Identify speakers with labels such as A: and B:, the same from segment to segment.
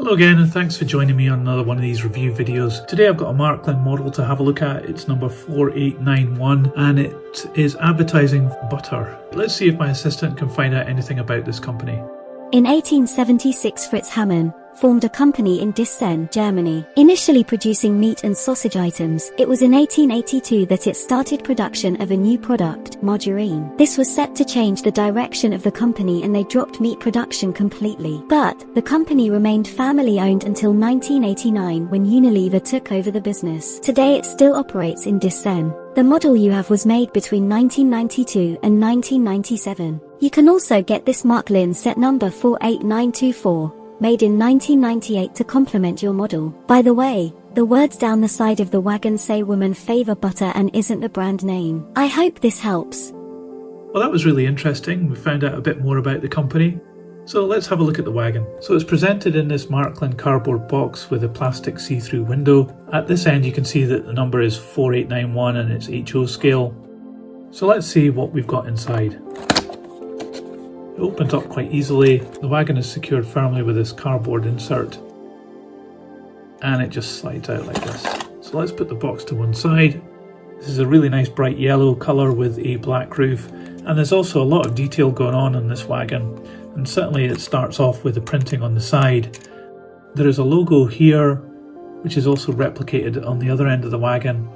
A: Hello again, and thanks for joining me on another one of these review videos. Today I've got a Märklin model to have a look at. It's number 4891 and it is advertising butter. Let's see if my assistant can find out anything about this company.
B: In 1876 Fritz Hamann formed a company in Dissen, Germany, initially producing meat and sausage items. It was in 1882 that it started production of a new product, margarine. This was set to change the direction of the company and they dropped meat production completely. But the company remained family-owned until 1989 when Unilever took over the business. Today it still operates in Dissen. The model you have was made between 1992 and 1997. You can also get this Märklin set number 48924. Made in 1998 to complement your model. By the way, the words down the side of the wagon say women favor butter and isn't the brand name. I hope this helps.
A: Well, that was really interesting. We found out a bit more about the company. So let's have a look at the wagon. So it's presented in this Märklin cardboard box with a plastic see-through window. At this end you can see that the number is 4891 and it's HO scale. So let's see what we've got inside. It opens up quite easily. The wagon is secured firmly with this cardboard insert and it just slides out like this. So let's put the box to one side. This is a really nice bright yellow colour with a black roof, and there's also a lot of detail going on in this wagon, and certainly it starts off with the printing on the side. There is a logo here which is also replicated on the other end of the wagon,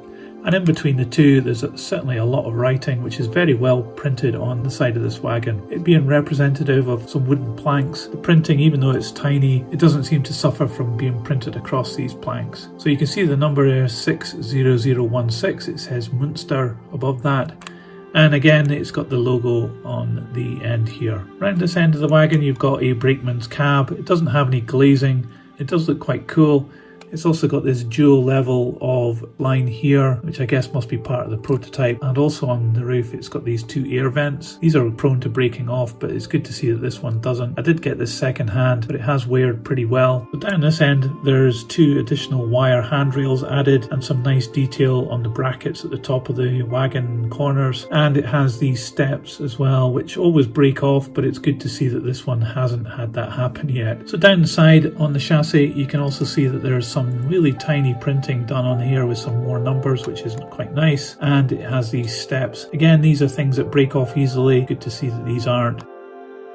A: and in between the two there's certainly a lot of writing which is very well printed on the side of this wagon. It being representative of some wooden planks, the printing, even though it's tiny, it doesn't seem to suffer from being printed across these planks. So you can see the number there, 60016, it says Münster above that, and again it's got the logo on the end here. Around this end of the wagon you've got a brakeman's cab. It doesn't have any glazing, it does look quite cool. It's also got this dual level of line here, which I guess must be part of the prototype, and also on the roof it's got these two air vents. These are prone to breaking off, but it's good to see that this one doesn't. I did get this second hand, but it has weared pretty well. But down this end there's two additional wire handrails added and some nice detail on the brackets at the top of the wagon corners, and it has these steps as well which always break off, but it's good to see that this one hasn't had that happen yet. So down the side on the chassis you can also see that there's some really tiny printing done on here with some more numbers, which is quite nice, and it has these steps. Again, these are things that break off easily. Good to see that these aren't,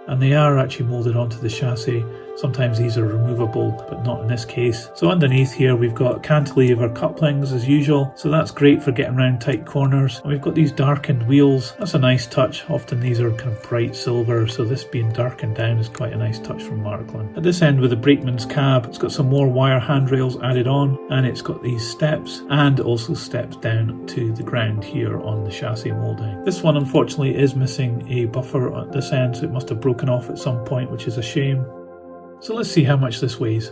A: and they are actually molded onto the chassis. Sometimes these are removable, but not in this case. So underneath here we've got cantilever couplings as usual, so that's great for getting around tight corners. And we've got these darkened wheels. That's a nice touch. Often these are kind of bright silver, so this being darkened down is quite a nice touch from Märklin. At this end with the brakeman's cab, it's got some more wire handrails added on, and it's got these steps and also steps down to the ground here on the chassis moulding. This one unfortunately is missing a buffer at this end, so it must have broken off at some point, which is a shame. So let's see how much this weighs.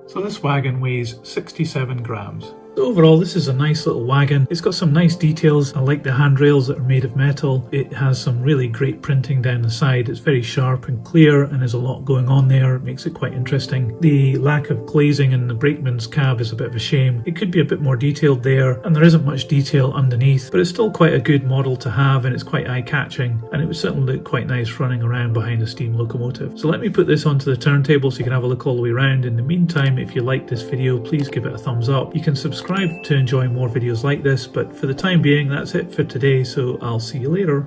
A: So this wagon weighs 67 grams. So overall this is a nice little wagon. It's got some nice details. I like the handrails that are made of metal. It has some really great printing down the side. It's very sharp and clear and there's a lot going on there. It makes it quite interesting. The lack of glazing in the brakeman's cab is a bit of a shame. It could be a bit more detailed there, and there isn't much detail underneath, but it's still quite a good model to have and it's quite eye-catching, and it would certainly look quite nice running around behind a steam locomotive. So let me put this onto the turntable so you can have a look all the way around. In the meantime, if you like this video, please give it a thumbs up. You can subscribe to enjoy more videos like this, but for the time being that's it for today, so I'll see you later.